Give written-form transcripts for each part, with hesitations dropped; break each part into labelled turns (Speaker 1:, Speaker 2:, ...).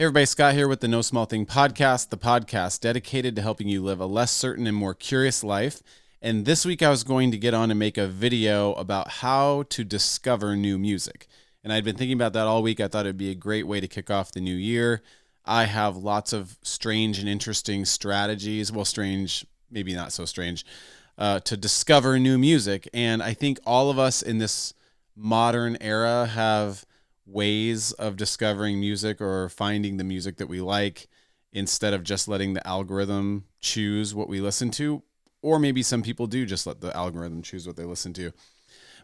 Speaker 1: Hey everybody, Scott here with the No Small Thing podcast, the podcast dedicated to helping you live a less certain and more curious life. And this week I was going to get on and make a video about how to discover new music. And I'd been thinking about that all week. I thought it'd be a great way to kick off the new year. I have lots of strange and interesting strategies. Well, strange, maybe not so strange, to discover new music. And I think all of us in this modern era have ways of discovering music or finding the music that we like instead of just letting the algorithm choose what we listen to. Or maybe some people do just let the algorithm choose what they listen to.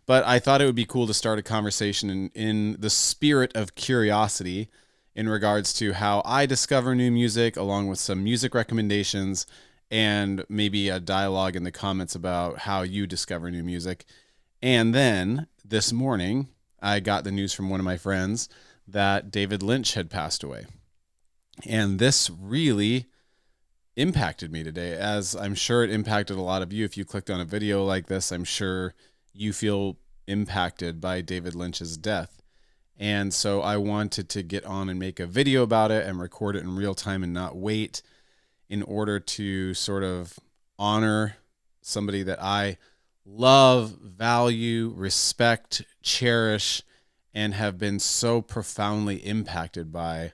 Speaker 1: But I thought it would be cool to start a conversation in the spirit of curiosity in regards to how I discover new music, along with some music recommendations and maybe a dialogue in the comments about how you discover new music. And then this morning, I got the news from one of my friends that David Lynch had passed away. And this really impacted me today, as I'm sure it impacted a lot of you. If you clicked on a video like this, I'm sure you feel impacted by David Lynch's death. And so I wanted to get on and make a video about it and record it in real time and not wait, in order to sort of honor somebody that I love, value, respect, cherish, and have been so profoundly impacted by.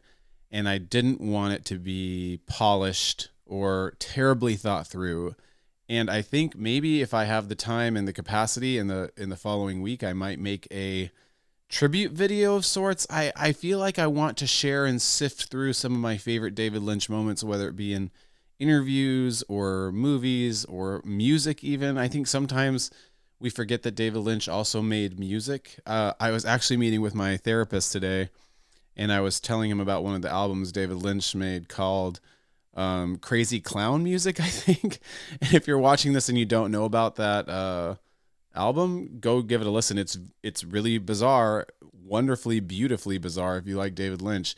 Speaker 1: And I didn't want it to be polished or terribly thought through. And I think maybe if I have the time and the capacity in the following week, I might make a tribute video of sorts. I feel like I want to share and sift through some of my favorite David Lynch moments, whether it be in interviews or movies or music even. I think sometimes we forget that David Lynch also made music. I was actually meeting with my therapist today, and I was telling him about one of the albums David Lynch made called Crazy Clown Music, I think. And if you're watching this and you don't know about that album, go give it a listen. It's really bizarre, wonderfully, beautifully bizarre if you like David Lynch,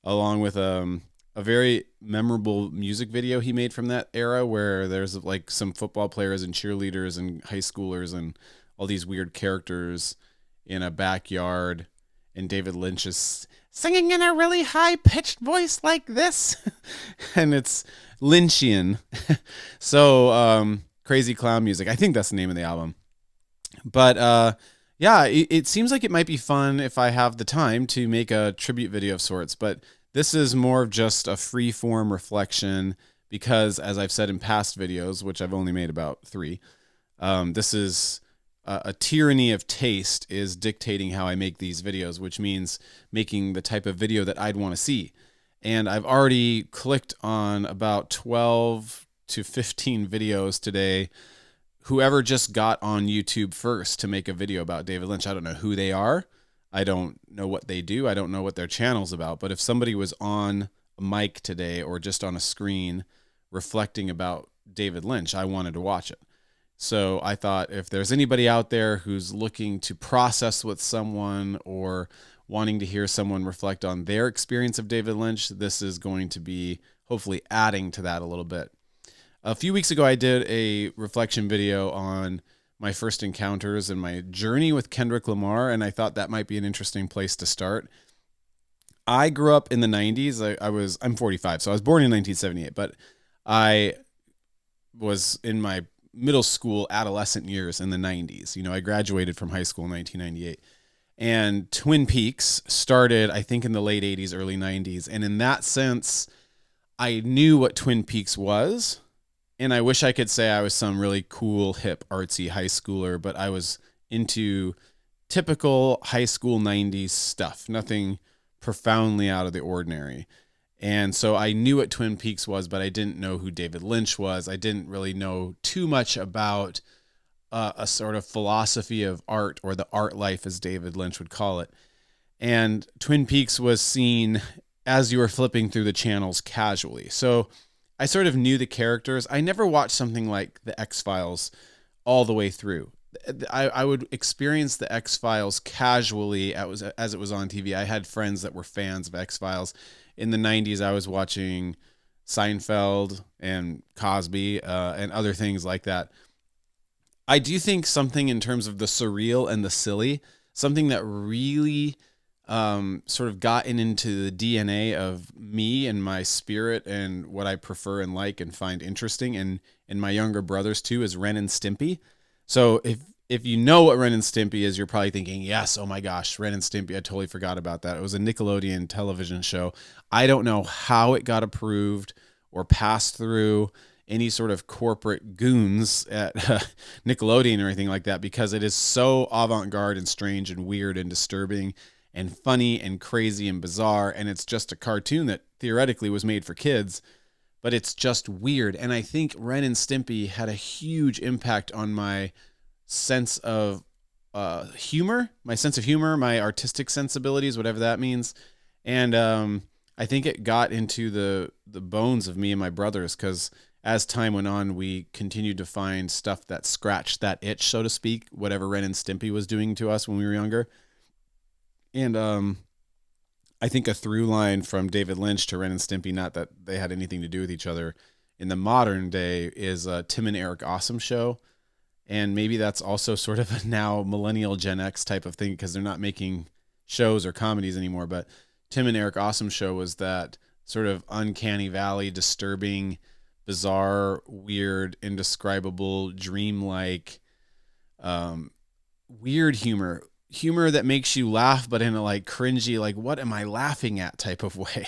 Speaker 1: along with a very memorable music video he made from that era, where there's like some football players and cheerleaders and high schoolers and all these weird characters in a backyard, and David Lynch is singing in a really high-pitched voice like this. And it's Lynchian. So Crazy Clown Music, I think that's the name of the album. But yeah, it seems like it might be fun if I have the time to make a tribute video of sorts. But this is more of just a free-form reflection because, as I've said in past videos, which I've only made about 3, this is a tyranny of taste is dictating how I make these videos, which means making the type of video that I'd want to see. And I've already clicked on about 12 to 15 videos today. Whoever just got on YouTube first to make a video about David Lynch, I don't know who they are. I don't know what they do. I don't know what their channel's about. But if somebody was on a mic today or just on a screen reflecting about David Lynch, I wanted to watch it. So I thought if there's anybody out there who's looking to process with someone or wanting to hear someone reflect on their experience of David Lynch, this is going to be hopefully adding to that a little bit. A few weeks ago, I did a reflection video on my first encounters and my journey with Kendrick Lamar, and I thought that might be an interesting place to start. I grew up in the 90s. I'm 45, so I was born in 1978, but I was in my middle school adolescent years in the 90s. You know, I graduated from high school in 1998. And Twin Peaks started, I think, in the late 80s, early 90s. And in that sense, I knew what Twin Peaks was. And I wish I could say I was some really cool, hip, artsy high schooler, but I was into typical high school 90s stuff, nothing profoundly out of the ordinary. And so I knew what Twin Peaks was, but I didn't know who David Lynch was. I didn't really know too much about a sort of philosophy of art, or the art life, as David Lynch would call it. And Twin Peaks was seen as you were flipping through the channels casually. So I sort of knew the characters. I never watched something like The X-Files all the way through. I would experience The X-Files casually as it was on TV. I had friends that were fans of X-Files. In the 90s, I was watching Seinfeld and Cosby and other things like that. I do think something in terms of the surreal and the silly, something that really sort of gotten into the DNA of me and my spirit and what I prefer and like and find interesting, and my younger brothers too, is Ren and Stimpy. So if you know what Ren and Stimpy is, you're probably thinking, yes, oh my gosh, Ren and Stimpy, I totally forgot about that. It was a Nickelodeon television show. I don't know how it got approved or passed through any sort of corporate goons at Nickelodeon or anything like that, because it is so avant-garde and strange and weird and disturbing and funny and crazy and bizarre. And it's just a cartoon that theoretically was made for kids, but it's just weird. And I think Ren and Stimpy had a huge impact on my sense of humor, my artistic sensibilities, whatever that means. And I think it got into the bones of me and my brothers, because as time went on, we continued to find stuff that scratched that itch, so to speak, whatever Ren and Stimpy was doing to us when we were younger. And I think a through line from David Lynch to Ren and Stimpy, not that they had anything to do with each other in the modern day, is Tim and Eric Awesome Show. And maybe that's also sort of a now millennial Gen X type of thing, because they're not making shows or comedies anymore. But Tim and Eric Awesome Show was that sort of uncanny valley, disturbing, bizarre, weird, indescribable, dreamlike, weird humor that makes you laugh, but in a like cringy, like, what am I laughing at type of way.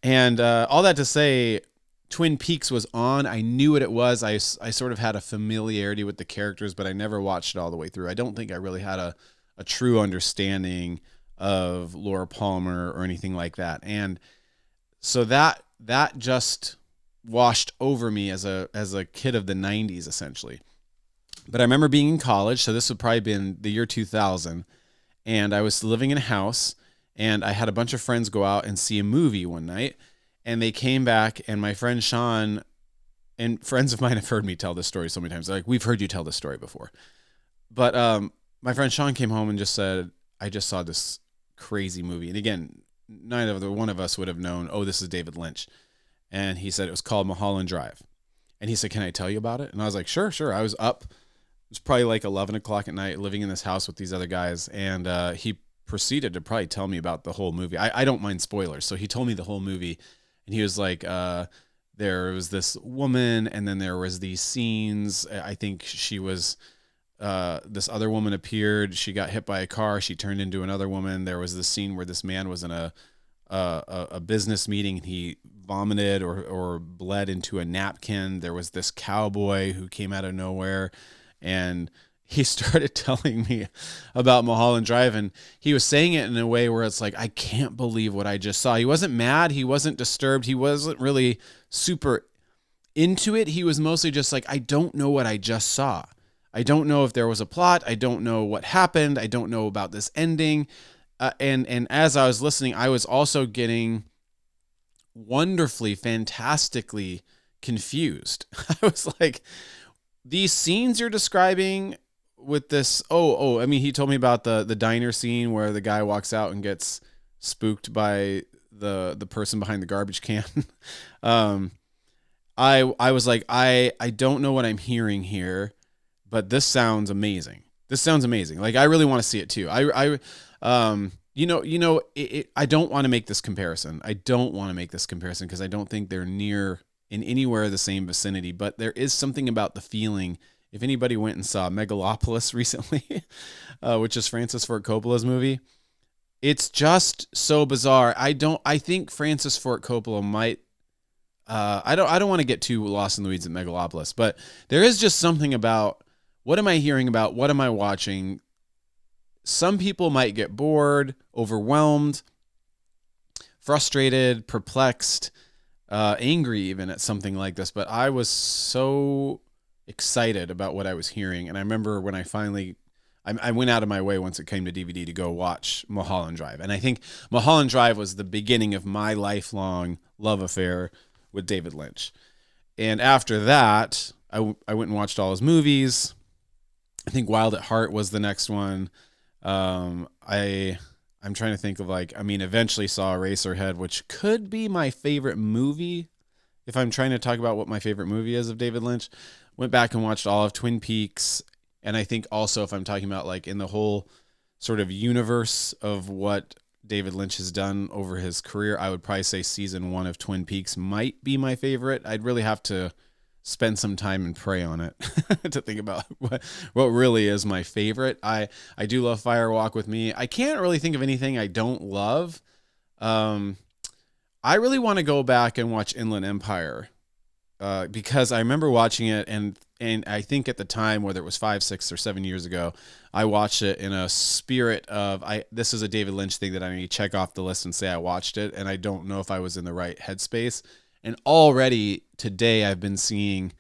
Speaker 1: And all that to say, Twin Peaks was on. I knew what it was. I sort of had a familiarity with the characters, but I never watched it all the way through. I don't think I really had a true understanding of Laura Palmer or anything like that. And so that just washed over me as a kid of the 90s, essentially. But I remember being in college, so this would probably been the year 2000, and I was living in a house, and I had a bunch of friends go out and see a movie one night, and they came back, and my friend Sean, and friends of mine have heard me tell this story so many times. They're like, we've heard you tell this story before. But my friend Sean came home and just said, I just saw this crazy movie. And again, neither one of us would have known, oh, this is David Lynch. And he said it was called Mulholland Drive. And he said, can I tell you about it? And I was like, sure. I was up. It was probably like 11 o'clock at night, living in this house with these other guys. And he proceeded to probably tell me about the whole movie. I don't mind spoilers. So he told me the whole movie. And he was like, there was this woman, and then there was these scenes. I think she was, this other woman appeared. She got hit by a car. She turned into another woman. There was this scene where this man was in a business meeting, and he vomited or bled into a napkin. There was this cowboy who came out of nowhere, and he started telling me about Mulholland Drive, and he was saying it in a way where it's like, I can't believe what I just saw. He wasn't mad. He wasn't disturbed. He wasn't really super into it. He was mostly just like, I don't know what I just saw. I don't know if there was a plot. I don't know what happened. I don't know about this ending. And as I was listening, I was also getting wonderfully, fantastically confused. I was like, these scenes you're describing with this, I mean, he told me about the diner scene where the guy walks out and gets spooked by the person behind the garbage can. I was like, I don't know what I'm hearing here, but this sounds amazing. Like, I really want to see it too. I don't want to make this comparison. Because I don't think they're near in anywhere the same vicinity, but there is something about the feeling. If anybody went and saw Megalopolis recently, which is Francis Ford Coppola's movie, it's just so bizarre. I think Francis Ford Coppola might, I don't want to get too lost in the weeds at Megalopolis, but there is just something about, what am I hearing about? What am I watching? Some people might get bored, overwhelmed, frustrated, perplexed, angry even at something like this. But I was so excited about what I was hearing. And I remember when I went out of my way once it came to DVD to go watch Mulholland Drive. And I think Mulholland Drive was the beginning of my lifelong love affair with David Lynch. And after that, I went and watched all his movies. I think Wild at Heart was the next one. I'm trying to think of eventually saw Eraserhead, which could be my favorite movie. If I'm trying to talk about what my favorite movie is of David Lynch, went back and watched all of Twin Peaks. And I think also, if I'm talking about like in the whole sort of universe of what David Lynch has done over his career, I would probably say season 1 of Twin Peaks might be my favorite. I'd really have to spend some time and pray on it to think about what really is my favorite. I do love Fire Walk with Me. I can't really think of anything I don't love. I really want to go back and watch Inland Empire because I remember watching it, and I think at the time, whether it was 5, 6, or 7 years ago, I watched it in a spirit of this is a David Lynch thing that I need to check off the list and say I watched it, and I don't know if I was in the right headspace. And already today, I've been seeing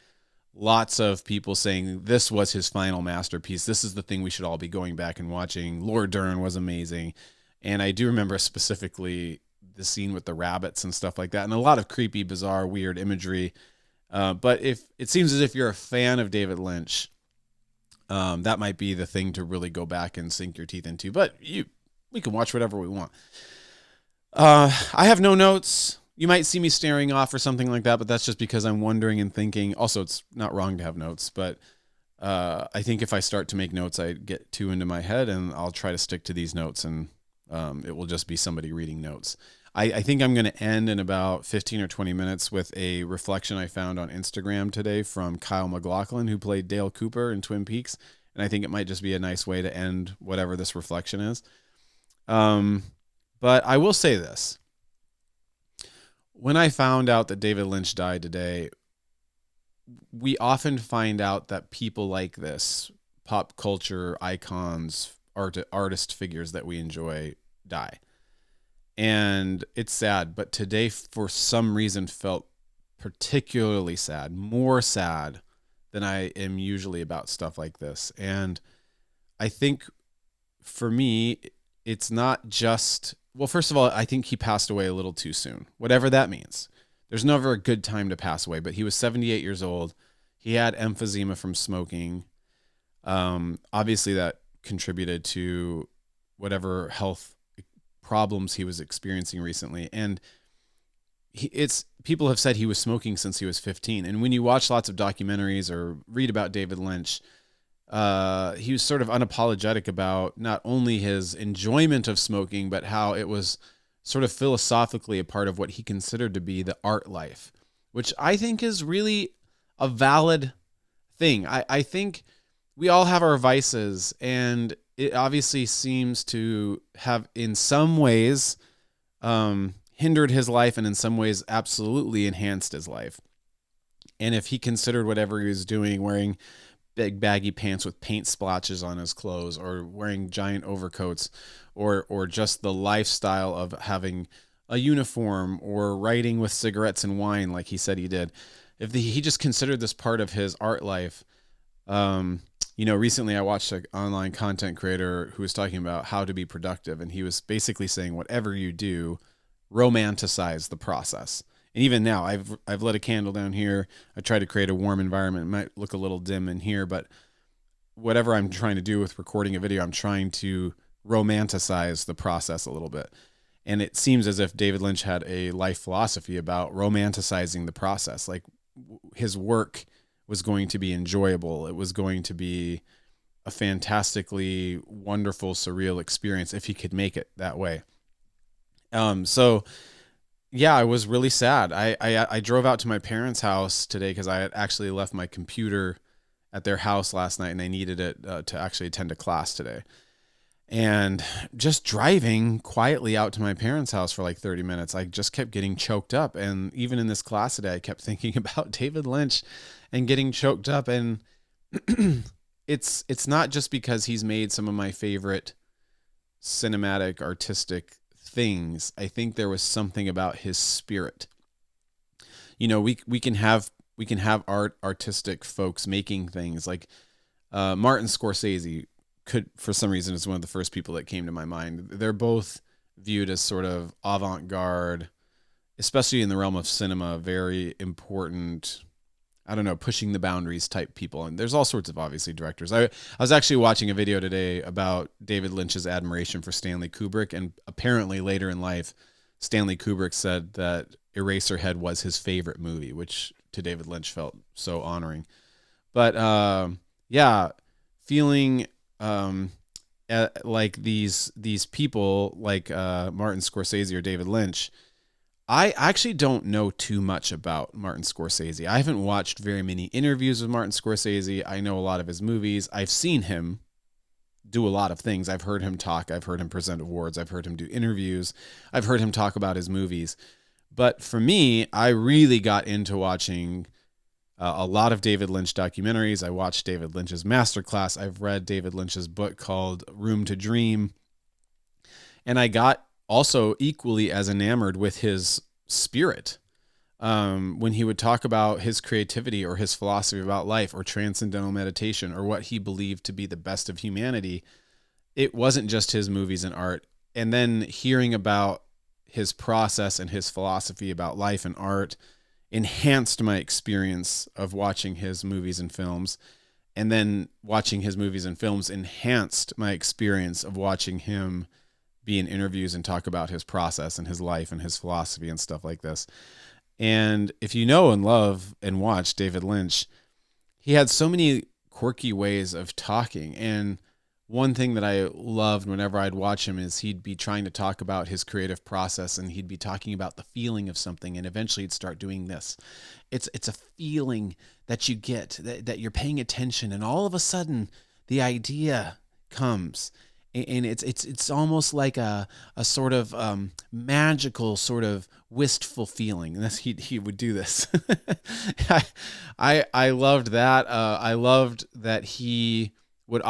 Speaker 1: lots of people saying this was his final masterpiece. This is the thing we should all be going back and watching. Laura Dern was amazing, and I do remember specifically the scene with the rabbits and stuff like that, and a lot of creepy, bizarre, weird imagery. But if it seems as if you're a fan of David Lynch, that might be the thing to really go back and sink your teeth into. But we can watch whatever we want. I have no notes. You might see me staring off or something like that, but that's just because I'm wondering and thinking. Also, it's not wrong to have notes, but I think if I start to make notes, I get too into my head, and I'll try to stick to these notes, and it will just be somebody reading notes. I think I'm going to end in about 15 or 20 minutes with a reflection I found on Instagram today from Kyle MacLachlan, who played Dale Cooper in Twin Peaks. And I think it might just be a nice way to end whatever this reflection is. But I will say this. When I found out that David Lynch died today, we often find out that people like this, pop culture icons, artist figures that we enjoy, die. And it's sad, but today for some reason felt particularly sad, more sad than I am usually about stuff like this. And I think for me, it's not just, well, first of all, I think he passed away a little too soon, whatever that means. There's never a good time to pass away, but he was 78 years old. He had emphysema from smoking. Obviously that contributed to whatever health problems he was experiencing recently. And people have said he was smoking since he was 15. And when you watch lots of documentaries or read about David Lynch, he was sort of unapologetic about not only his enjoyment of smoking, but how it was sort of philosophically a part of what he considered to be the art life, which I think is really a valid thing. I think we all have our vices, and it obviously seems to have in some ways hindered his life and in some ways absolutely enhanced his life. And if he considered whatever he was doing, wearing big baggy pants with paint splotches on his clothes, or wearing giant overcoats, or just the lifestyle of having a uniform, or writing with cigarettes and wine like he said he did, if he just considered this part of his art life, recently I watched an online content creator who was talking about how to be productive, and he was basically saying whatever you do, romanticize the process. And even now, I've lit a candle down here. I try to create a warm environment. It might look a little dim in here, but whatever I'm trying to do with recording a video, I'm trying to romanticize the process a little bit. And it seems as if David Lynch had a life philosophy about romanticizing the process. Like his work was going to be enjoyable. It was going to be a fantastically wonderful, surreal experience if he could make it that way. So yeah, I was really sad. I drove out to my parents' house today because I had actually left my computer at their house last night, and they needed it to actually attend a class today. And just driving quietly out to my parents' house for like 30 minutes, I just kept getting choked up. And even in this class today, I kept thinking about David Lynch and getting choked up. And it's not just because he's made some of my favorite cinematic, artistic things. I think there was something about his spirit. We can have artistic folks making things like Martin Scorsese could, for some reason, is one of the first people that came to my mind. They're both viewed as sort of avant-garde, especially in the realm of cinema, very important, pushing the boundaries type people. And there's all sorts of obviously directors. I was actually watching a video today about David Lynch's admiration for Stanley Kubrick, and apparently later in life, Stanley Kubrick said that Eraserhead was his favorite movie, which to David Lynch felt so honoring. But feeling like these people like Martin Scorsese or David Lynch. I actually don't know too much about Martin Scorsese. I haven't watched very many interviews with Martin Scorsese. I know a lot of his movies. I've seen him do a lot of things. I've heard him talk. I've heard him present awards. I've heard him do interviews. I've heard him talk about his movies. But for me, I really got into watching a lot of David Lynch documentaries. I watched David Lynch's masterclass. I've read David Lynch's book called Room to Dream. And I got also equally as enamored with his spirit. When he would talk about his creativity or his philosophy about life or transcendental meditation or what he believed to be the best of humanity, it wasn't just his movies and art. And then hearing about his process and his philosophy about life and art enhanced my experience of watching his movies and films. And then watching his movies and films enhanced my experience of watching him be in interviews and talk about his process and his life and his philosophy and stuff like this. And if you know and love and watch David Lynch, he had so many quirky ways of talking. And one thing that I loved whenever I'd watch him is he'd be trying to talk about his creative process, and he'd be talking about the feeling of something, and eventually he'd start doing this. It's a feeling that you get, that you're paying attention, and all of a sudden the idea comes. And it's almost like a sort of magical, sort of wistful feeling. And he would do this. I loved that. I loved that he would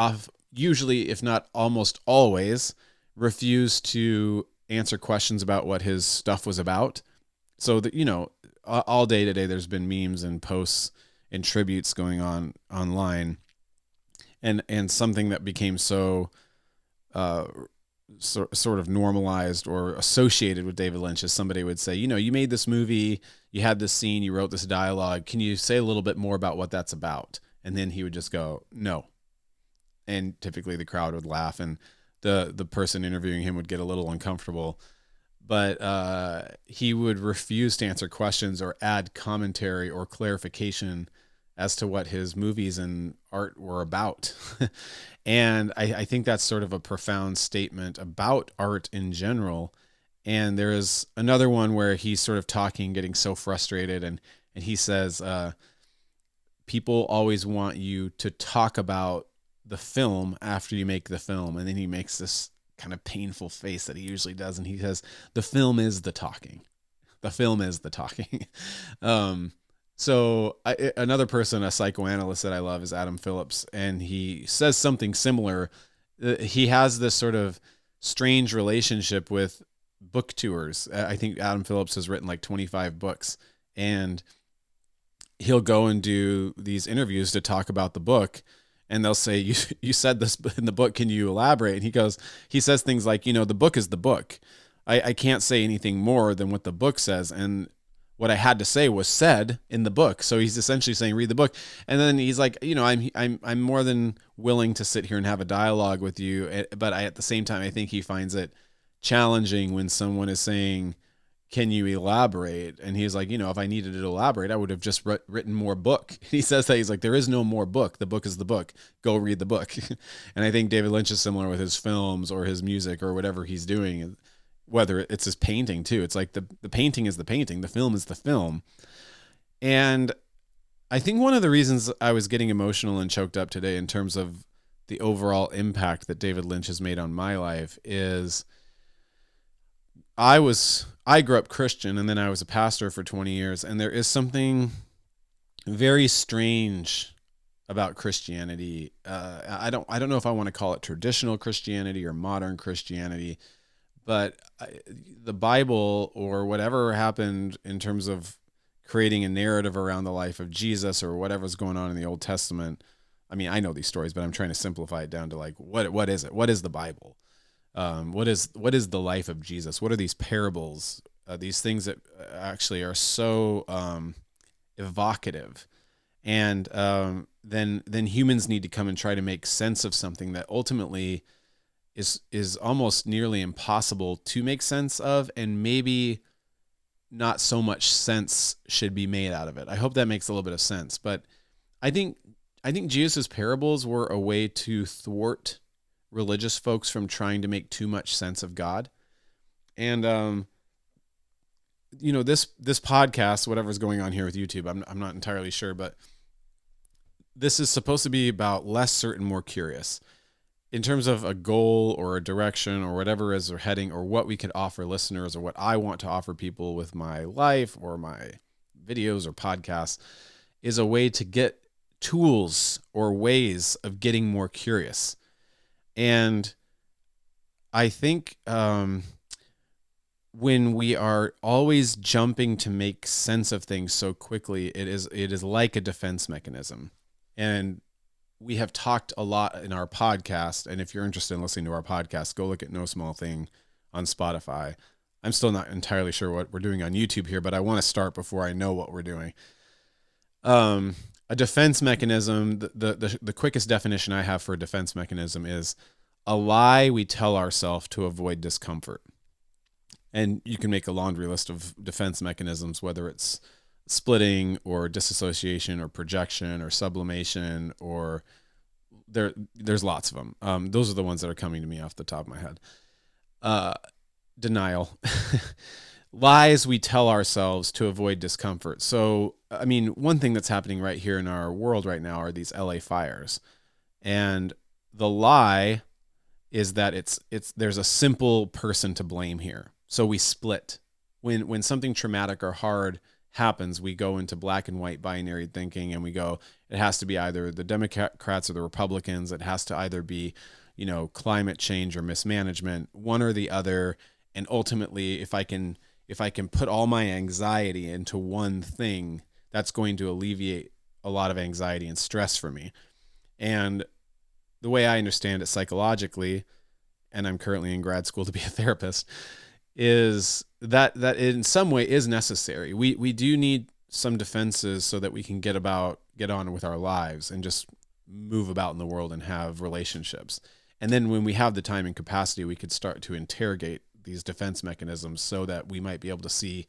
Speaker 1: usually, if not almost always, refuse to answer questions about what his stuff was about. So that, all day today, there's been memes and posts and tributes going on online, and something that became so sort of normalized or associated with David Lynch is somebody would say, you made this movie, you had this scene, you wrote this dialogue. Can you say a little bit more about what that's about? And then he would just go, no. And typically the crowd would laugh, and the person interviewing him would get a little uncomfortable. But he would refuse to answer questions or add commentary or clarification as to what his movies and art were about. And I think that's sort of a profound statement about art in general. And there is another one where he's sort of talking, getting so frustrated, and he says, people always want you to talk about the film after you make the film. And then he makes this kind of painful face that he usually does, and he says, the film is the talking. The film is the talking. So another person, a psychoanalyst that I love, is Adam Phillips, and he says something similar. He has this sort of strange relationship with book tours. I think Adam Phillips has written like 25 books, and he'll go and do these interviews to talk about the book. And they'll say, you said this in the book, can you elaborate? And he says things like, the book is the book. I can't say anything more than what the book says. And what I had to say was said in the book. So he's essentially saying, read the book. And then he's like, I'm more than willing to sit here and have a dialogue with you. But at the same time, I think he finds it challenging when someone is saying, can you elaborate? And he's like, if I needed to elaborate, I would have just written more book. He says that, he's like, there is no more book. The book is the book. Go read the book. And I think David Lynch is similar with his films or his music or whatever he's doing, whether it's his painting too. It's like the painting is the painting. The film is the film. And I think one of the reasons I was getting emotional and choked up today in terms of the overall impact that David Lynch has made on my life is I grew up Christian, and then I was a pastor for 20 years. And there is something very strange about Christianity. I don't know if I want to call it traditional Christianity or modern Christianity, but the Bible or whatever happened in terms of creating a narrative around the life of Jesus or whatever's going on in the Old Testament. I mean, I know these stories, but I'm trying to simplify it down to like, what is it? What is the Bible? What is the life of Jesus? What are these parables? These things that actually are so evocative, and then humans need to come and try to make sense of something that ultimately is almost nearly impossible to make sense of, and maybe not so much sense should be made out of it. I hope that makes a little bit of sense. But I think Jesus' parables were a way to thwart religious folks from trying to make too much sense of God. And this podcast, whatever's going on here with YouTube, I'm not entirely sure, but this is supposed to be about less certain, more curious. In terms of a goal or a direction or whatever is we're heading, or what we could offer listeners, or what I want to offer people with my life or my videos or podcasts, is a way to get tools or ways of getting more curious. And I think when we are always jumping to make sense of things so quickly, it is like a defense mechanism. And we have talked a lot in our podcast, and if you're interested in listening to our podcast, go look at No Small Thing on Spotify. I'm still not entirely sure what we're doing on YouTube here, but I want to start before I know what we're doing. A defense mechanism, the quickest definition I have for a defense mechanism is a lie we tell ourselves to avoid discomfort. And you can make a laundry list of defense mechanisms, whether it's splitting or disassociation or projection or sublimation, or there's lots of them. Those are the ones that are coming to me off the top of my head. Denial. Lies we tell ourselves to avoid discomfort. So, I mean, one thing that's happening right here in our world right now are these LA fires. And the lie is that there's a simple person to blame here. So we split. When something traumatic or hard happens, we go into black and white binary thinking, and we go, it has to be either the Democrats or the Republicans. It has to either be, climate change or mismanagement, one or the other. And ultimately, if I can put all my anxiety into one thing, that's going to alleviate a lot of anxiety and stress for me. And the way I understand it psychologically, and I'm currently in grad school to be a therapist, is that in some way is necessary. We do need some defenses so that we can get on with our lives and just move about in the world and have relationships. And then when we have the time and capacity, we could start to interrogate these defense mechanisms so that we might be able to see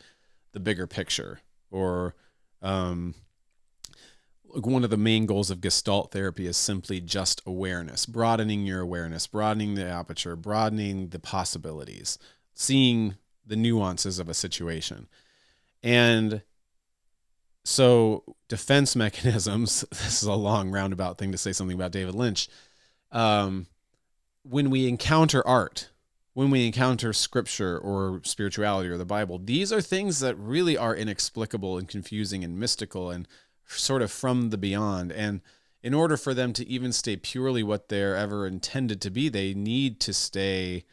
Speaker 1: the bigger picture. Or one of the main goals of Gestalt therapy is simply just awareness, broadening your awareness, broadening the aperture, broadening the possibilities, seeing the nuances of a situation. And so defense mechanisms, this is a long roundabout thing to say something about David Lynch. When we encounter art, when we encounter scripture or spirituality or the Bible, these are things that really are inexplicable and confusing and mystical and sort of from the beyond. And in order for them to even stay purely what they're ever intended to be, they need to stay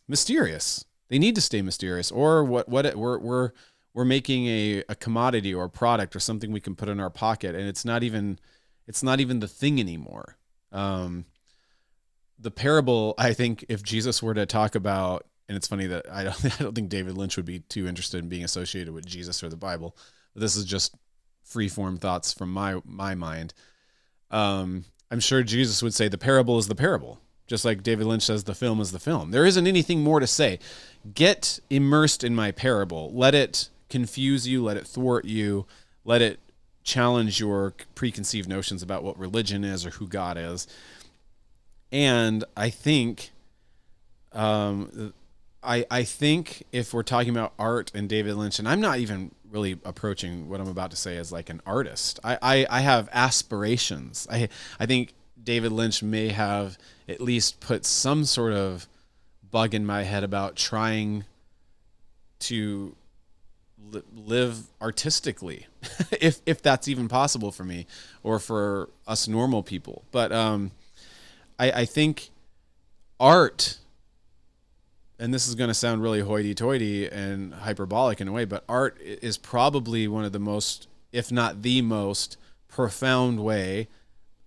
Speaker 1: mysterious. They need to stay mysterious, or we're making a commodity or a product or something we can put in our pocket, and it's not even the thing anymore. The parable, I think, if Jesus were to talk about, and it's funny that I don't think David Lynch would be too interested in being associated with Jesus or the Bible, but this is just free-form thoughts from my mind. I'm sure Jesus would say the parable is the parable. Just like David Lynch says, the film is the film. There isn't anything more to say. Get immersed in my parable. Let it confuse you. Let it thwart you. Let it challenge your preconceived notions about what religion is or who God is. And I think, I think if we're talking about art and David Lynch, and I'm not even really approaching what I'm about to say as like an artist. I have aspirations. I think David Lynch may have at least put some sort of bug in my head about trying to live artistically, if that's even possible for me or for us normal people. But I think art, and this is going to sound really hoity-toity and hyperbolic in a way, but art is probably one of the most, if not the most profound way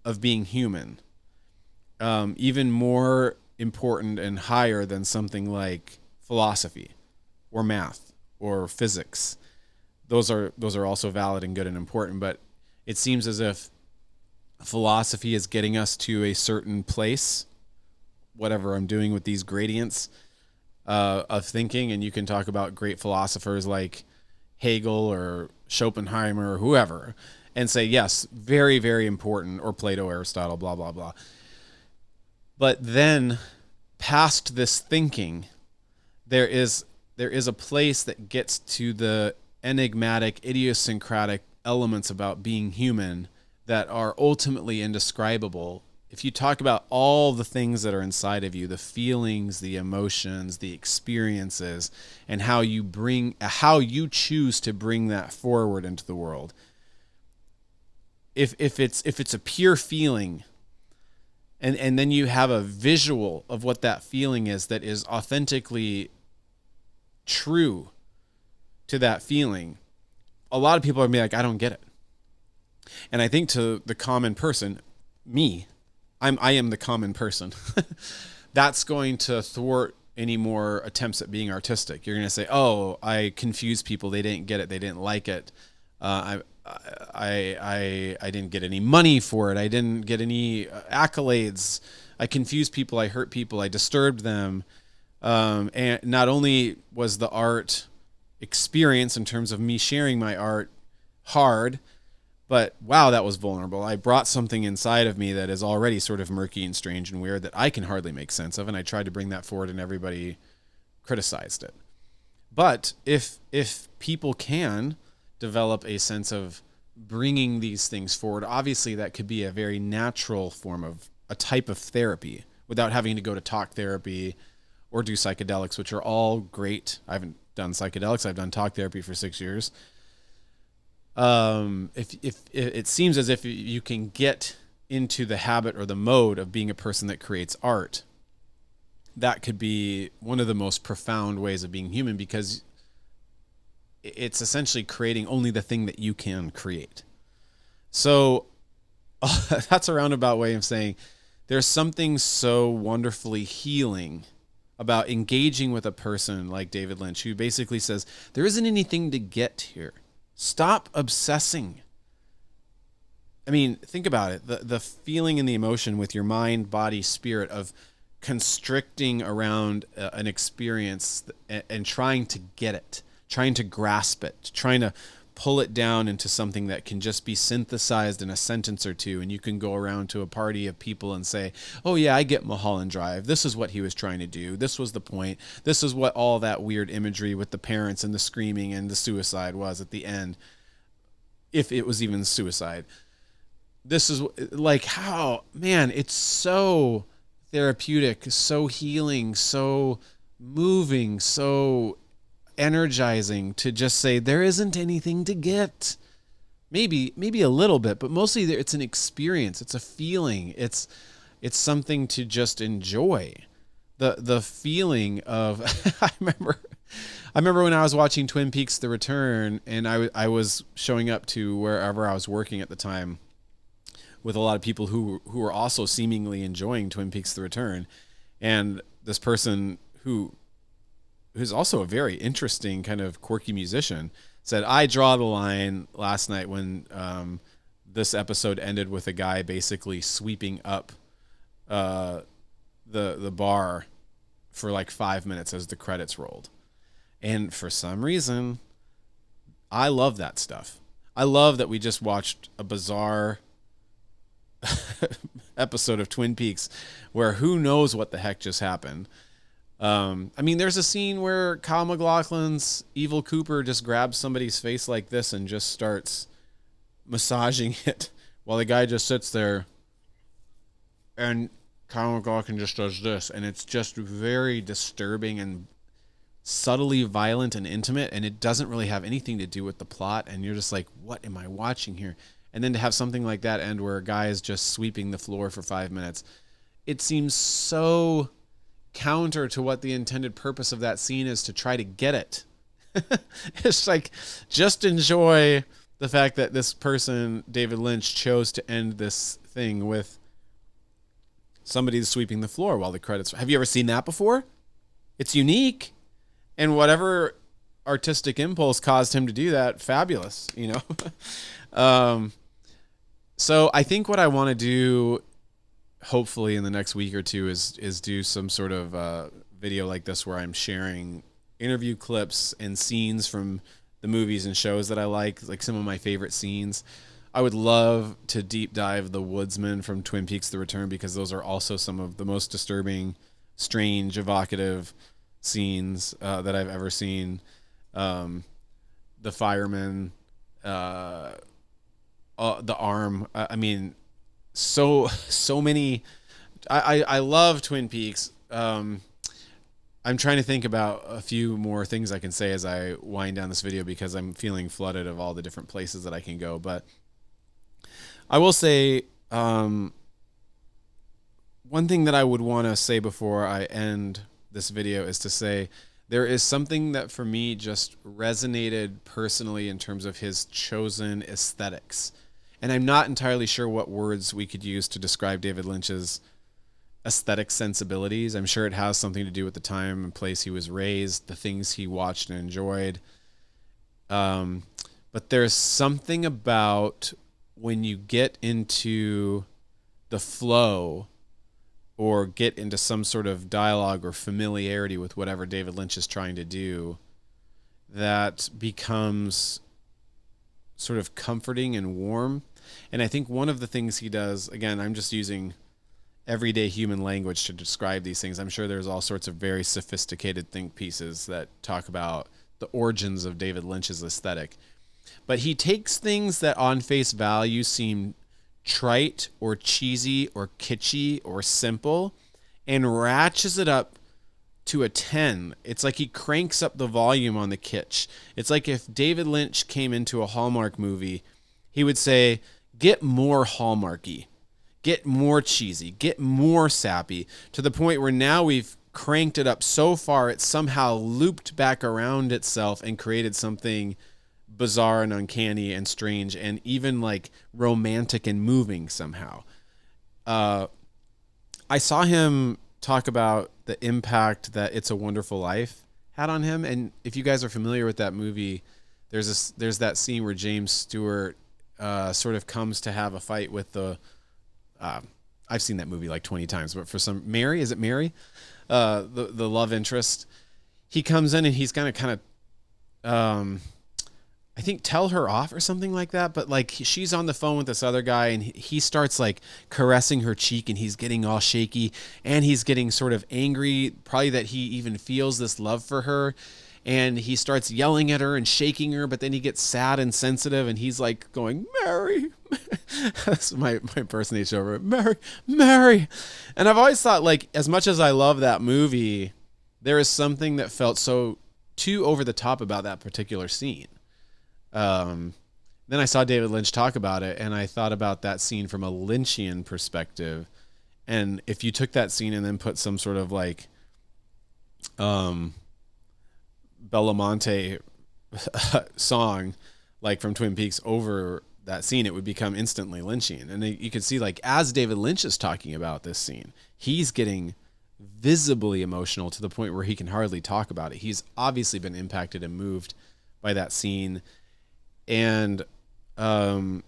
Speaker 1: of being human. Even more important and higher than something like philosophy or math or physics. Those are also valid and good and important, but it seems as if philosophy is getting us to a certain place, whatever I'm doing with these gradients of thinking. And you can talk about great philosophers like Hegel or Schopenhauer or whoever and say, yes, very, very important, or Plato, Aristotle, blah, blah, blah. But then past this thinking, there is a place that gets to the enigmatic, idiosyncratic elements about being human that are ultimately indescribable. If you talk about all the things that are inside of you, the feelings, the emotions, the experiences, and how you choose to bring that forward into the world. If it's a pure feeling, and then you have a visual of what that feeling is that is authentically true to that feeling, a lot of people are gonna be like, I don't get it. And I think to the common person, me, I am the common person. That's going to thwart any more attempts at being artistic. You're going to say, "Oh, I confused people. They didn't get it. They didn't like it. I didn't get any money for it. I didn't get any accolades. I confused people. I hurt people. I disturbed them." And not only was the art experience in terms of me sharing my art hard, but wow, that was vulnerable. I brought something inside of me that is already sort of murky and strange and weird that I can hardly make sense of, and I tried to bring that forward, and everybody criticized it. But if people can develop a sense of bringing these things forward, obviously that could be a very natural form of a type of therapy without having to go to talk therapy or do psychedelics, which are all great. I haven't done psychedelics. I've done talk therapy for 6 years. If it seems as if you can get into the habit or the mode of being a person that creates art, that could be one of the most profound ways of being human, because it's essentially creating only the thing that you can create. So that's a roundabout way of saying there's something so wonderfully healing about engaging with a person like David Lynch, who basically says, there isn't anything to get here. Stop obsessing. I mean, think about it. The feeling and the emotion with your mind, body, spirit of constricting around an experience and trying to get it, trying to grasp it, trying to pull it down into something that can just be synthesized in a sentence or two, and you can go around to a party of people and say, oh yeah, I get Mulholland Drive. This is what he was trying to do. This was the point. This is what all that weird imagery with the parents and the screaming and the suicide was at the end, if it was even suicide. This is like, how, man, it's so therapeutic, so healing, so moving, so energizing to just say there isn't anything to get. Maybe a little bit, but mostly it's an experience. It's a feeling. It's something to just enjoy. The feeling of I remember when I was watching Twin Peaks: The Return, and I was showing up to wherever I was working at the time with a lot of people who were also seemingly enjoying Twin Peaks: The Return, and this person who's also a very interesting kind of quirky musician said, I draw the line last night when this episode ended with a guy basically sweeping up the bar for like 5 minutes as the credits rolled. And for some reason, I love that stuff. I love that we just watched a bizarre episode of Twin Peaks where who knows what the heck just happened. I mean, there's a scene where Kyle MacLachlan's Evil Cooper just grabs somebody's face like this and just starts massaging it while the guy just sits there, and Kyle MacLachlan just does this, and it's just very disturbing and subtly violent and intimate, and it doesn't really have anything to do with the plot, and you're just like, what am I watching here? And then to have something like that end where a guy is just sweeping the floor for 5 minutes, it seems so counter to what the intended purpose of that scene is, to try to get it. It's like, just enjoy the fact that this person, David Lynch, chose to end this thing with somebody sweeping the floor while the credits. Have you ever seen that before? It's unique, and whatever artistic impulse caused him to do that, fabulous, you know. So I think what I want to do, hopefully in the next week or two, is do some sort of video like this where I'm sharing interview clips and scenes from the movies and shows that I like some of my favorite scenes. I would love to deep dive the woodsman from Twin Peaks: The Return, because those are also some of the most disturbing, strange, evocative scenes that I've ever seen. The fireman, the arm. I mean, so many. I love Twin Peaks. I'm trying to think about a few more things I can say as I wind down this video, because I'm feeling flooded of all the different places that I can go. But I will say, one thing that I would want to say before I end this video is to say there is something that for me just resonated personally in terms of his chosen aesthetics. And I'm not entirely sure what words we could use to describe David Lynch's aesthetic sensibilities. I'm sure it has something to do with the time and place he was raised, the things he watched and enjoyed. But there's something about when you get into the flow or get into some sort of dialogue or familiarity with whatever David Lynch is trying to do, that becomes sort of comforting and warm. And I think one of the things he does, again, I'm just using everyday human language to describe these things. I'm sure there's all sorts of very sophisticated think pieces that talk about the origins of David Lynch's aesthetic. But he takes things that on face value seem trite or cheesy or kitschy or simple and ratchets it up to a 10. It's like he cranks up the volume on the kitsch. It's like if David Lynch came into a Hallmark movie, he would say, get more Hallmarky, get more cheesy, get more sappy, to the point where now we've cranked it up so far it's somehow looped back around itself and created something bizarre and uncanny and strange and even like romantic and moving somehow. I saw him talk about the impact that It's a Wonderful Life had on him. And if you guys are familiar with that movie, there's that scene where James Stewart sort of comes to have a fight with the, I've seen that movie like 20 times, but for some, Mary, is it Mary? The love interest. He comes in and he's gonna kind of, I think tell her off or something like that. But like she's on the phone with this other guy and he starts like caressing her cheek and he's getting all shaky and he's getting sort of angry, probably that he even feels this love for her. And he starts yelling at her and shaking her, but then he gets sad and sensitive and he's like going, Mary. That's my impersonation over it. Mary, Mary. And I've always thought, like, as much as I love that movie, there is something that felt so too over the top about that particular scene. Then I saw David Lynch talk about it and I thought about that scene from a Lynchian perspective. And if you took that scene and then put some sort of like, Belamonte song like from Twin Peaks over that scene, it would become instantly Lynchian. And you could see, like, as David Lynch is talking about this scene, he's getting visibly emotional to the point where he can hardly talk about it. He's obviously been impacted and moved by that scene. And to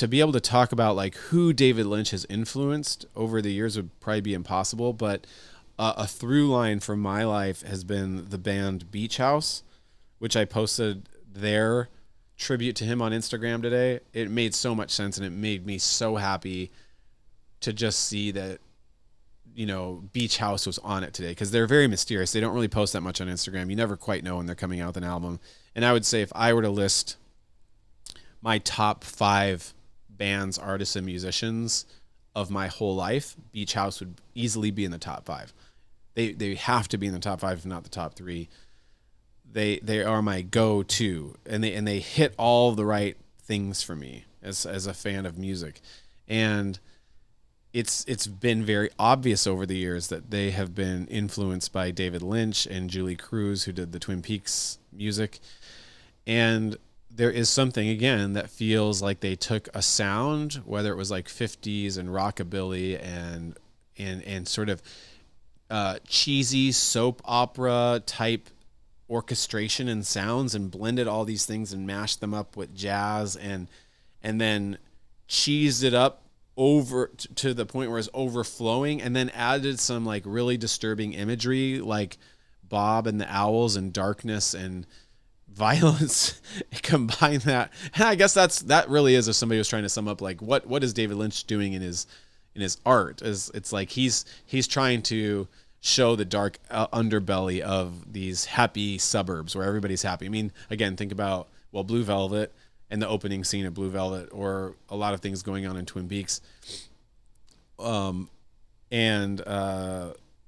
Speaker 1: be able to talk about like who David Lynch has influenced over the years would probably be impossible. But a through line for my life has been the band Beach House, which I posted their tribute to him on Instagram today. It made so much sense and it made me so happy to just see that, you know, Beach House was on it today, because they're very mysterious. They don't really post that much on Instagram. You never quite know when they're coming out with an album. And I would say if I were to list my top 5 bands, artists, and musicians of my whole life, Beach House would easily be in the top 5. They have to be in the top 5, if not the top 3. They are my go-to, and they hit all the right things for me as a fan of music. And it's been very obvious over the years that they have been influenced by David Lynch and Julie Cruz, who did the Twin Peaks music. And there is something, again, that feels like they took a sound, whether it was like 50s and rockabilly and sort of cheesy soap opera type orchestration and sounds, and blended all these things and mashed them up with jazz and then cheesed it up over to the point where it's overflowing, and then added some like really disturbing imagery like Bob and the Owls and darkness and violence, combine that. And I guess that really is, if somebody was trying to sum up like what is David Lynch doing in his art, is it's like he's trying to show the dark underbelly of these happy suburbs where everybody's happy. I mean, again, think about, well, Blue Velvet and the opening scene of Blue Velvet, or a lot of things going on in Twin Peaks. And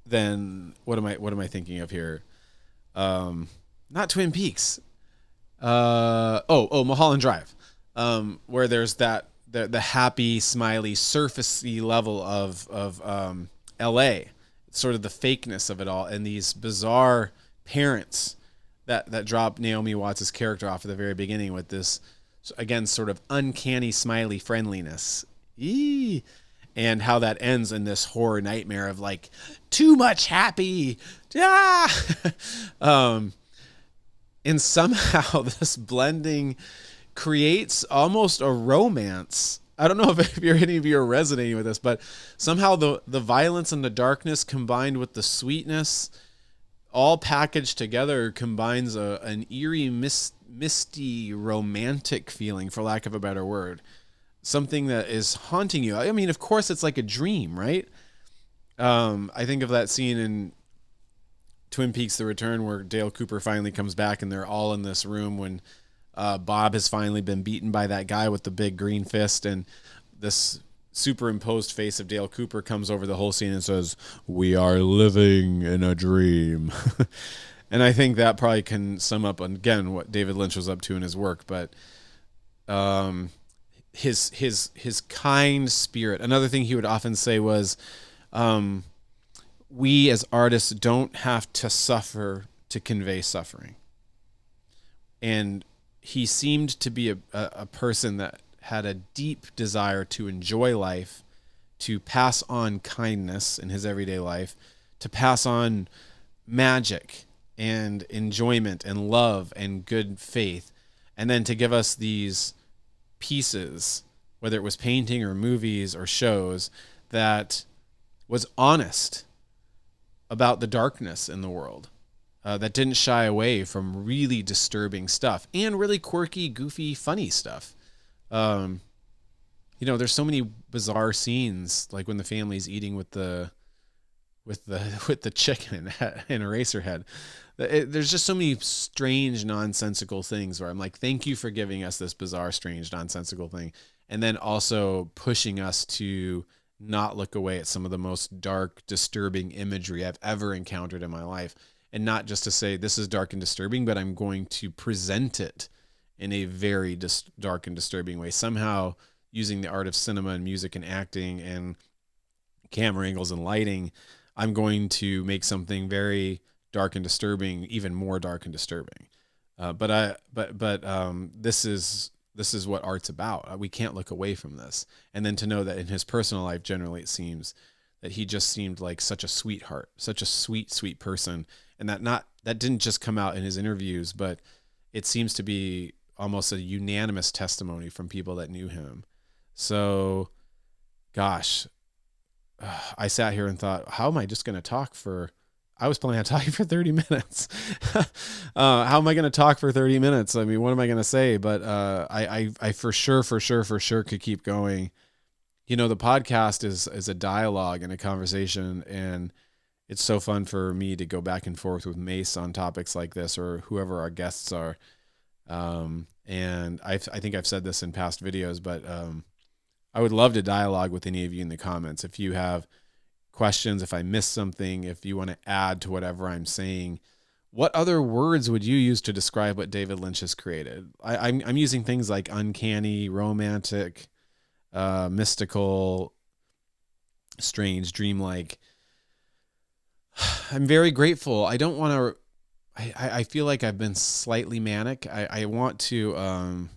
Speaker 1: then what am I thinking of here? Not Twin Peaks. Mulholland Drive, where there's that the happy, smiley, surfacey level of L.A., sort of the fakeness of it all, and these bizarre parents that drop Naomi Watts' character off at the very beginning with this, again, sort of uncanny, smiley friendliness. Eee. And how that ends in this horror nightmare of like, too much happy. Ah! And somehow this blending creates almost a romance. I don't know if any of you are resonating with this, but somehow the violence and the darkness combined with the sweetness, all packaged together, combines an eerie, misty, romantic feeling, for lack of a better word. Something that is haunting you. I mean, of course, it's like a dream, right? I think of that scene in Twin Peaks: The Return where Dale Cooper finally comes back and they're all in this room when Bob has finally been beaten by that guy with the big green fist, and this superimposed face of Dale Cooper comes over the whole scene and says, "We are living in a dream." And I think that probably can sum up, again, what David Lynch was up to in his work, but his kind spirit. Another thing he would often say was, we as artists don't have to suffer to convey suffering. And he seemed to be a person that had a deep desire to enjoy life, to pass on kindness in his everyday life, to pass on magic and enjoyment and love and good faith, and then to give us these pieces, whether it was painting or movies or shows, that was honest about the darkness in the world, that didn't shy away from really disturbing stuff and really quirky, goofy, funny stuff. There's so many bizarre scenes, like when the family's eating with the chicken in Eraserhead. There's just so many strange, nonsensical things where I'm like, thank you for giving us this bizarre, strange, nonsensical thing. And then also pushing us to not look away at some of the most dark, disturbing imagery I've ever encountered in my life. And not just to say this is dark and disturbing, but I'm going to present it in a very dark and disturbing way. Somehow using the art of cinema and music and acting and camera angles and lighting, I'm going to make something very dark and disturbing, even more dark and disturbing. This is what art's about. We can't look away from this. And then to know that in his personal life, generally, it seems that he just seemed like such a sweetheart, such a sweet, sweet person. And that didn't just come out in his interviews, but it seems to be almost a unanimous testimony from people that knew him. So, gosh, I sat here and thought, how am I just going to talk for... I was planning on talking for 30 minutes. How am I going to talk for 30 minutes? I mean, what am I going to say? But I for sure could keep going. The podcast is a dialogue and a conversation, and it's so fun for me to go back and forth with Mace on topics like this, or whoever our guests are. And I think I've said this in past videos, but I would love to dialogue with any of you in the comments. If you have questions, if I missed something, if you want to add to whatever I'm saying, what other words would you use to describe what David Lynch has created? I'm using things like uncanny, romantic, mystical, strange, dreamlike. I'm very grateful. I don't want to... I feel like I've been slightly manic. I want to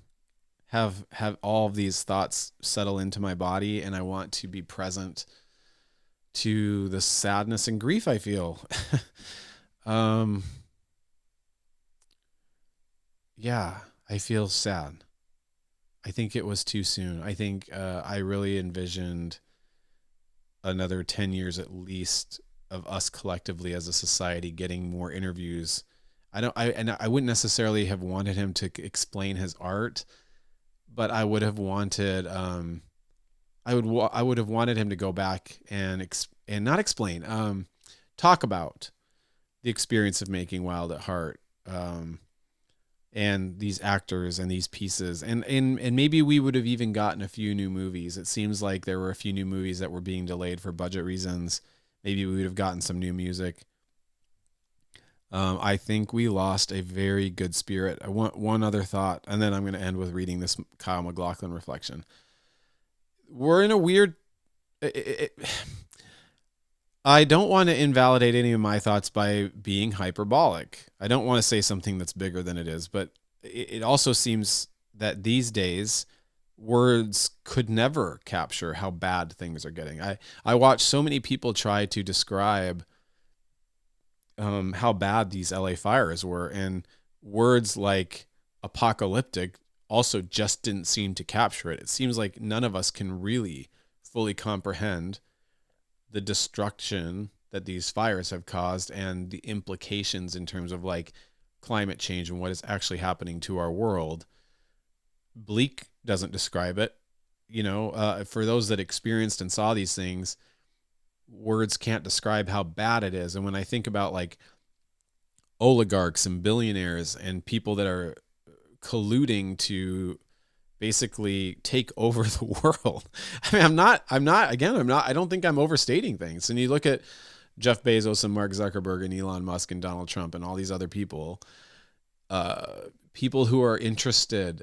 Speaker 1: have all of these thoughts settle into my body, and I want to be present to the sadness and grief I feel. Yeah, I feel sad. I think it was too soon. I think I really envisioned another 10 years at least of us collectively as a society getting more interviews I wouldn't necessarily have wanted him to explain his art, but I would have wanted, I would have wanted him to go back and and not explain, talk about the experience of making Wild at Heart, and these actors and these pieces, and maybe we would have even gotten a few new movies. It seems like there were a few new movies that were being delayed for budget reasons. Maybe we would have gotten some new music. I think we lost a very good spirit. I want one other thought, and then I'm going to end with reading this Kyle MacLachlan reflection. We're in a weird. I don't want to invalidate any of my thoughts by being hyperbolic. I don't want to say something that's bigger than it is, but it also seems that these days words could never capture how bad things are getting. I watch so many people try to describe how bad these LA fires were, and words like apocalyptic also just didn't seem to capture it. It seems like none of us can really fully comprehend the destruction that these fires have caused and the implications in terms of like climate change and what is actually happening to our world. Bleak doesn't describe it. For those that experienced and saw these things, words can't describe how bad it is. And when I think about like oligarchs and billionaires and people that are colluding to basically take over the world. I mean, I don't think I'm overstating things. And you look at Jeff Bezos and Mark Zuckerberg and Elon Musk and Donald Trump and all these other people, people who are interested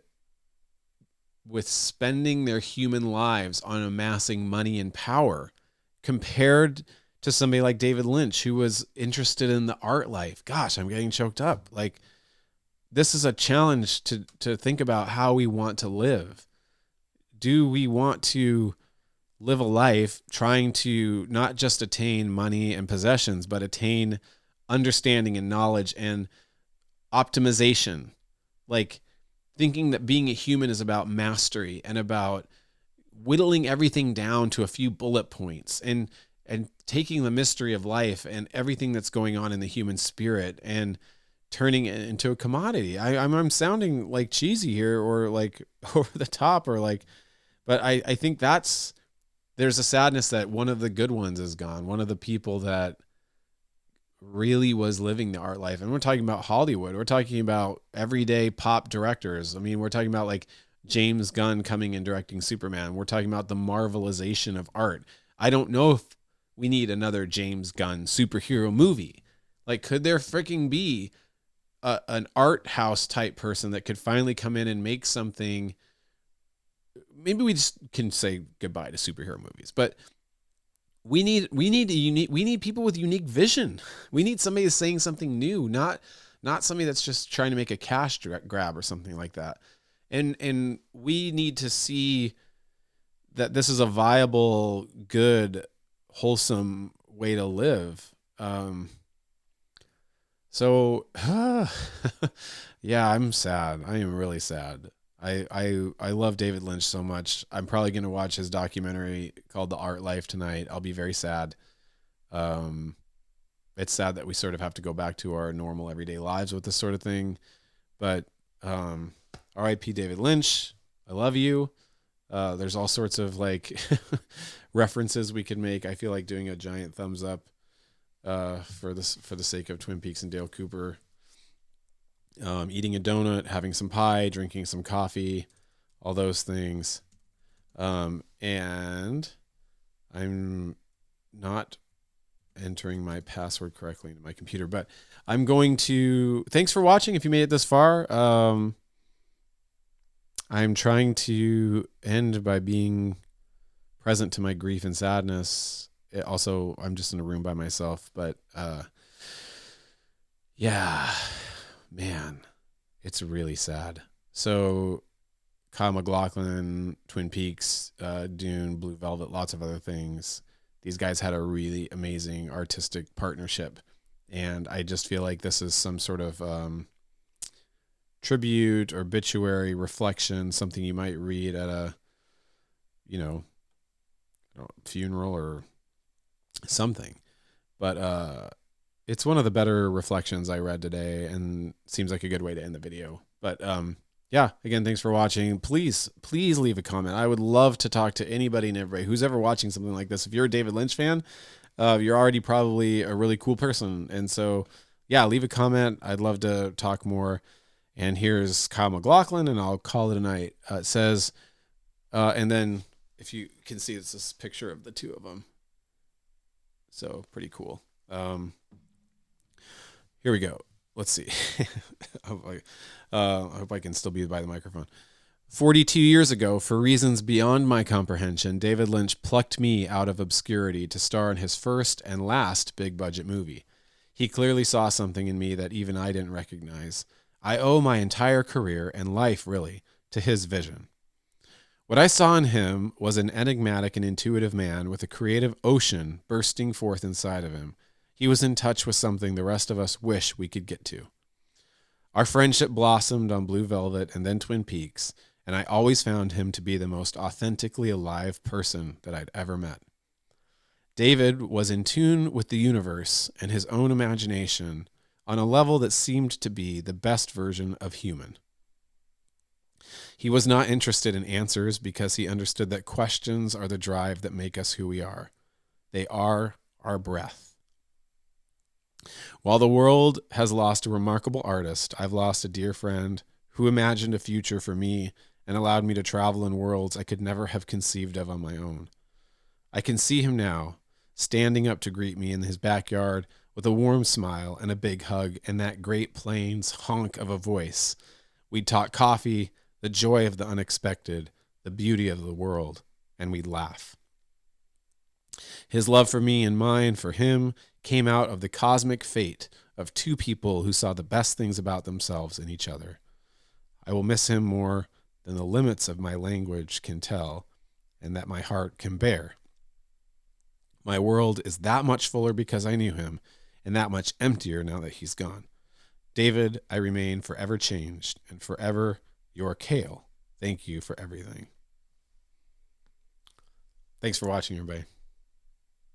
Speaker 1: with spending their human lives on amassing money and power, compared to somebody like David Lynch, who was interested in the art life. Gosh, I'm getting choked up. Like, this is a challenge to think about how we want to live. Do we want to live a life trying to not just attain money and possessions, but attain understanding and knowledge and optimization? Like, thinking that being a human is about mastery and about whittling everything down to a few bullet points, and taking the mystery of life and everything that's going on in the human spirit and turning it into a commodity. I'm sounding like cheesy here, or like over the top, or like, but I think there's a sadness that one of the good ones is gone. One of the people that really was living the art life. And we're talking about Hollywood. We're talking about everyday pop directors. I mean, we're talking about like James Gunn coming and directing Superman. We're talking about the marvelization of art. I don't know if we need another James Gunn superhero movie. Like, could there freaking be an art house type person that could finally come in and make something? Maybe we just can say goodbye to superhero movies, but we need people with unique vision. We need somebody that's saying something new, not somebody that's just trying to make a cash grab or something like that. And we need to see that this is a viable, good, wholesome way to live. So yeah, I'm sad. I am really sad. I love David Lynch so much. I'm probably going to watch his documentary called The Art Life tonight. I'll be very sad. It's sad that we sort of have to go back to our normal everyday lives with this sort of thing. But R.I.P. David Lynch. I love you. There's all sorts of like references we could make. I feel like doing a giant thumbs up for the sake of Twin Peaks and Dale Cooper. Eating a donut, having some pie, drinking some coffee, all those things. And I'm not entering my password correctly into my computer, but I'm going to, thanks for watching. If you made it this far, I'm trying to end by being present to my grief and sadness. Also, I'm just in a room by myself, but, yeah, man, it's really sad. So Kyle MacLachlan, Twin Peaks, Dune, Blue Velvet, lots of other things. These guys had a really amazing artistic partnership. And I just feel like this is some sort of tribute, obituary, reflection, something you might read at a, funeral or something. But it's one of the better reflections I read today, and seems like a good way to end the video. But yeah, again, thanks for watching. Please leave a comment. I would love to talk to anybody and everybody who's ever watching something like this. If you're a David Lynch fan, you're already probably a really cool person. And so, yeah, leave a comment. I'd love to talk more. And here's Kyle MacLachlan, and I'll call it a night. It says, and then if you can see, it's this picture of the two of them. So pretty cool. Here we go. Let's see. I hope I can still be by the microphone. 42 years ago, for reasons beyond my comprehension, David Lynch plucked me out of obscurity to star in his first and last big-budget movie. He clearly saw something in me that even I didn't recognize. I owe my entire career and life, really, to his vision. What I saw in him was an enigmatic and intuitive man with a creative ocean bursting forth inside of him. He was in touch with something the rest of us wish we could get to. Our friendship blossomed on Blue Velvet and then Twin Peaks, and I always found him to be the most authentically alive person that I'd ever met. David was in tune with the universe and his own imagination on a level that seemed to be the best version of human. He was not interested in answers because he understood that questions are the drive that make us who we are. They are our breath. While the world has lost a remarkable artist, I've lost a dear friend who imagined a future for me and allowed me to travel in worlds I could never have conceived of on my own. I can see him now, standing up to greet me in his backyard with a warm smile and a big hug and that Great Plains honk of a voice. We'd talk coffee, the joy of the unexpected, the beauty of the world, and we'd laugh. His love for me and mine for him came out of the cosmic fate of two people who saw the best things about themselves in each other. I will miss him more than the limits of my language can tell and that my heart can bear. My world is that much fuller because I knew him, and that much emptier now that he's gone. David, I remain forever changed, and forever your Kale. Thank you for everything. Thanks for watching, everybody.